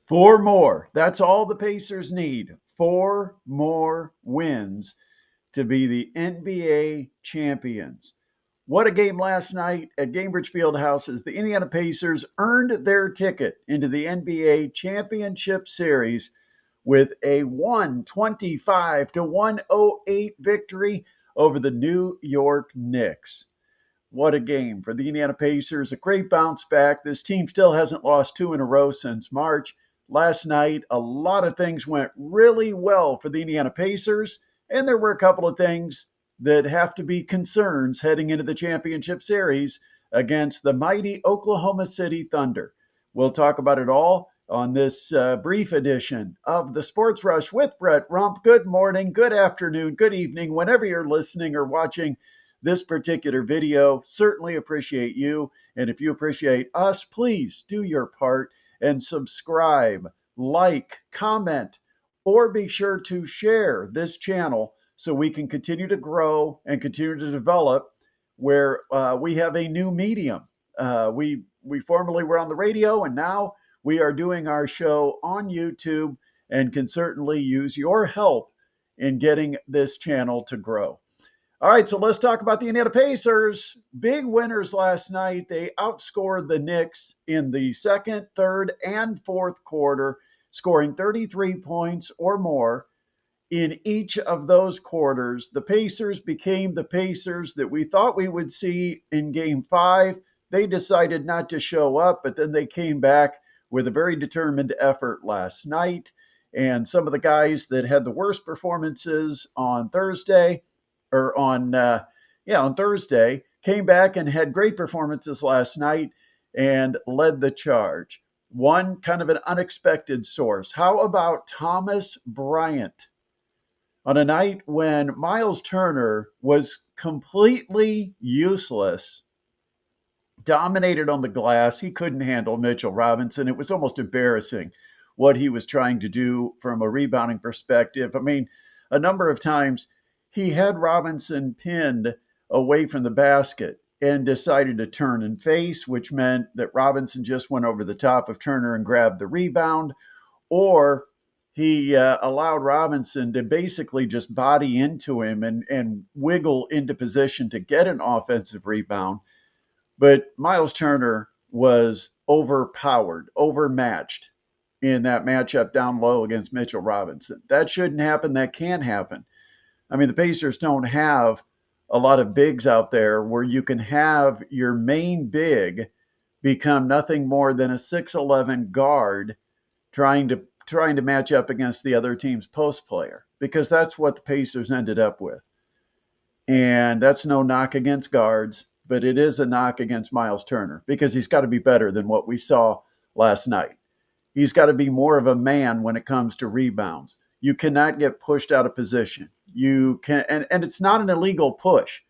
Four more. That's all the Pacers need. Four more wins to be the NBA champions. What a game last night at Gainbridge Fieldhouse as the Indiana Pacers earned their ticket into the NBA championship series with a 125 to 108 victory over the New York Knicks. What a game for the Indiana Pacers. A great bounce back. This team still hasn't lost two in a row since March. Last night, a lot of things went really well for the Indiana Pacers, and there were a couple of things that have to be concerns heading into the championship series against the mighty Oklahoma City Thunder. We'll talk about it all on this brief edition of the Sports Rush with Brett Rump. Good morning, good afternoon, good evening, whenever you're listening or watching this particular video. Certainly appreciate you. And if you appreciate us, please do your part and subscribe, like, comment, or be sure to share this channel so we can continue to grow and continue to develop where we have a new medium. We formerly were on the radio, and now we are doing our show on YouTube and can certainly use your help in getting this channel to grow. All right, so let's talk about the Indiana Pacers. Big winners last night. They outscored the Knicks in the second, third, and fourth quarter, scoring 33 points or more in each of those quarters. The Pacers became the Pacers that we thought we would see in Game 5. They decided not to show up, but then they came back with a very determined effort last night. And some of the guys that had the worst performances on Thursday on Thursday, came back and had great performances last night and led the charge. One kind of an unexpected source. How about Thomas Bryant? On a night when Miles Turner was completely useless, dominated on the glass, he couldn't handle Mitchell Robinson. It was almost embarrassing what he was trying to do from a rebounding perspective. I mean, a number of times he had Robinson pinned away from the basket and decided to turn and face, which meant that Robinson just went over the top of Turner and grabbed the rebound, or he allowed Robinson to basically just body into him and wiggle into position to get an offensive rebound. But Miles Turner was overpowered, overmatched in that matchup down low against Mitchell Robinson. That shouldn't happen. That can't happen. I mean, the Pacers don't have a lot of bigs out there where you can have your main big become nothing more than a 6'11 guard trying to match up against the other team's post player, because that's what the Pacers ended up with. And that's no knock against guards, but it is a knock against Miles Turner, because he's got to be better than what we saw last night. He's got to be more of a man when it comes to rebounds. You cannot get pushed out of position. You can, and it's not an illegal push.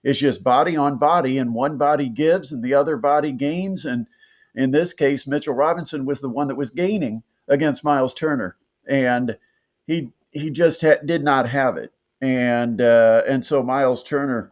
It's just body on body, and one body gives and the other body gains. And in this case, Mitchell Robinson was the one that was gaining against Miles Turner, and he just did not have it. And so Miles Turner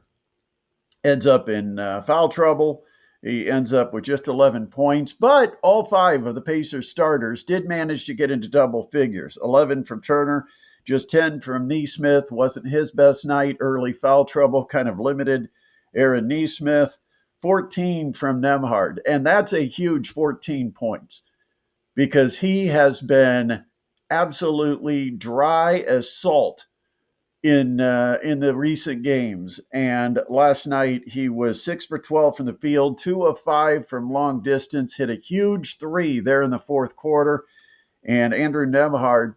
ends up in foul trouble. He ends up with just 11 points, but all five of the Pacers starters did manage to get into double figures. 11 from Turner, just 10 from Nesmith. Wasn't his best night. Early foul trouble kind of limited Aaron Nesmith. 14 from Nembhard, and that's a huge 14 points because he has been absolutely dry as salt in the recent games. And last night he was 6 for 12 from the field, 2 of 5 from long distance, hit a huge three there in the fourth quarter. And Andrew Nembhard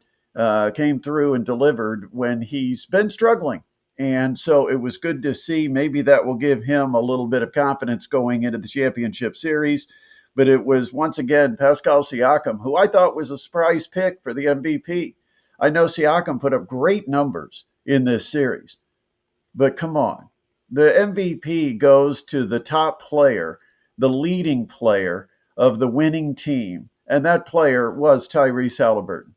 came through and delivered when he's been struggling. And so it was good to see. Maybe that will give him a little bit of confidence going into the championship series. But it was once again Pascal Siakam, who I thought was a surprise pick for the MVP. I know Siakam put up great numbers in this series, but come on. The MVP goes to the top player, the leading player of the winning team, and that player was Tyrese Halliburton,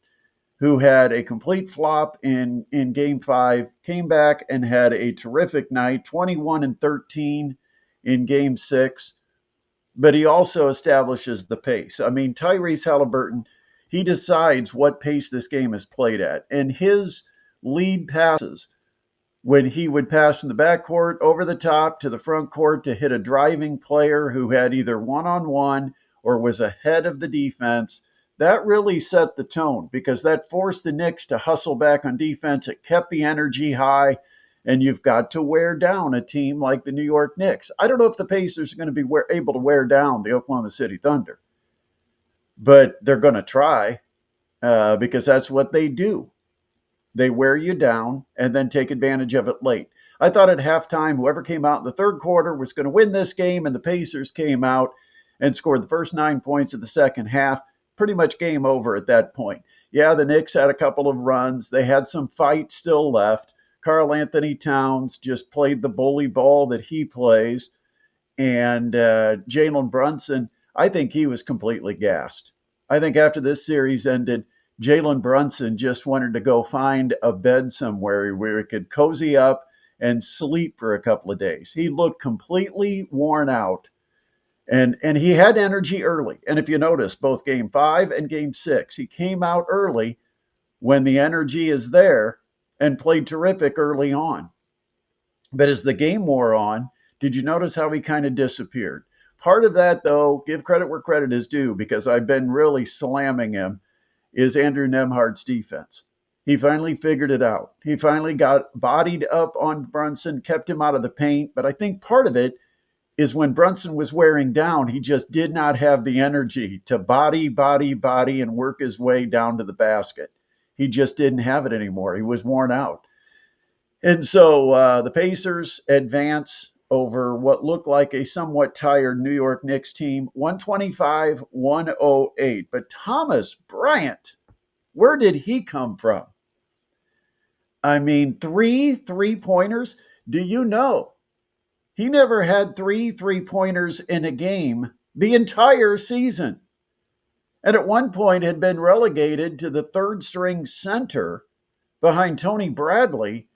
who had a complete flop in Game 5, came back and had a terrific night, 21 and 13 in Game 6, but he also establishes the pace. I mean, Tyrese Halliburton, He decides what pace this game is played at. And his lead passes, when he would pass from the backcourt over the top to the front court to hit a driving player who had either one-on-one or was ahead of the defense, that really set the tone because that forced the Knicks to hustle back on defense. It kept the energy high, and you've got to wear down a team like the New York Knicks. I don't know if the Pacers are going to be able to wear down the Oklahoma City Thunder, but they're going to try because that's what they do. They wear you down and then take advantage of it late. I thought at halftime, whoever came out in the third quarter was going to win this game, and the Pacers came out and scored the first 9 points of the second half. Pretty much game over at that point. Yeah, the Knicks had a couple of runs. They had some fight still left. Karl Anthony Towns just played the bully ball that he plays. And Jalen Brunson, I think he was completely gassed. I think after this series ended, Jalen Brunson just wanted to go find a bed somewhere where he could cozy up and sleep for a couple of days. He looked completely worn out, and he had energy early. And if you notice, both Game 5 and Game 6, he came out early when the energy is there and played terrific early on. But as the game wore on, did you notice how he kind of disappeared? Part of that, though, give credit where credit is due, because I've been really slamming him, is Andrew Nembhard's defense. He finally figured it out. He finally got bodied up on Brunson, kept him out of the paint. But I think part of it is when Brunson was wearing down, he just did not have the energy to body, and work his way down to the basket. He just didn't have it anymore. He was worn out. And so the Pacers advance over what looked like a somewhat tired New York Knicks team, 125-108. But Thomas Bryant, where did he come from? I mean, 3 3-pointers. Do you know he never had 3 3-pointers in a game the entire season? And at one point had been relegated to the third-string center behind Tony Bradley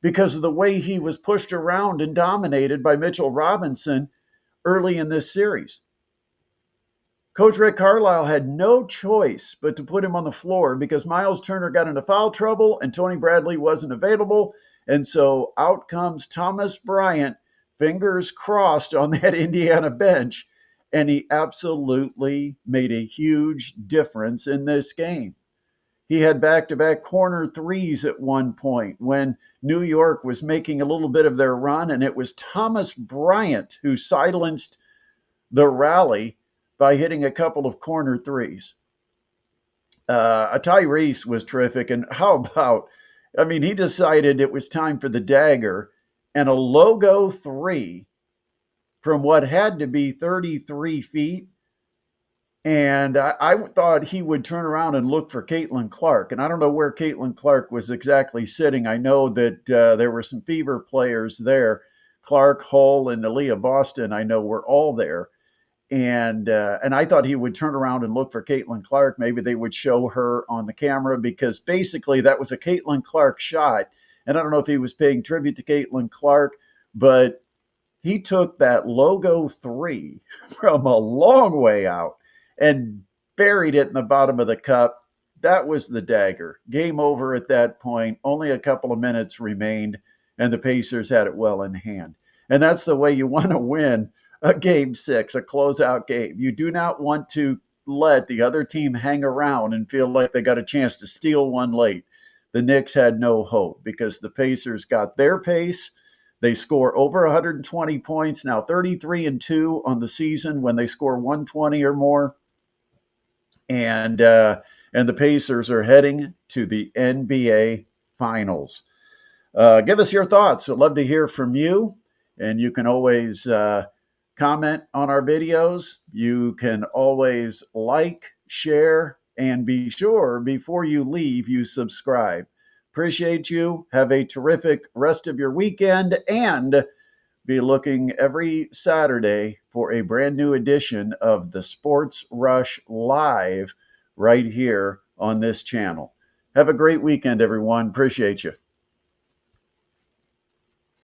because of the way he was pushed around and dominated by Mitchell Robinson early in this series. Coach Rick Carlisle had no choice but to put him on the floor because Miles Turner got into foul trouble and Tony Bradley wasn't available. And so out comes Thomas Bryant, fingers crossed on that Indiana bench, and he absolutely made a huge difference in this game. He had back-to-back corner threes at one point when New York was making a little bit of their run, and it was Thomas Bryant who silenced the rally by hitting a couple of corner threes. Tyrese was terrific, and how about, he decided it was time for the dagger, and a logo three from what had to be 33 feet. And I thought he would turn around and look for Caitlin Clark. And I don't know where Caitlin Clark was exactly sitting. I know that there were some Fever players there. Clark, Hull, and Aaliyah Boston, I know, were all there. And I thought he would turn around and look for Caitlin Clark. Maybe they would show her on the camera because basically that was a Caitlin Clark shot. And I don't know if he was paying tribute to Caitlin Clark, but he took that logo three from a long way out and buried it in the bottom of the cup. That was the dagger. Game over at that point. Only a couple of minutes remained, and the Pacers had it well in hand. And that's the way you want to win a Game 6, a closeout game. You do not want to let the other team hang around and feel like they got a chance to steal one late. The Knicks had no hope because the Pacers got their pace. They score over 120 points, now 33-2 on the season when they score 120 or more. And the Pacers are heading to the NBA Finals. Give us your thoughts. I'd love to hear from you. And you can always comment on our videos. You can always like, share, and be sure before you leave, you subscribe. Appreciate you. Have a terrific rest of your weekend, and be looking every Saturday for a brand new edition of the Sports Rush Live right here on this channel. Have a great weekend, everyone. Appreciate you.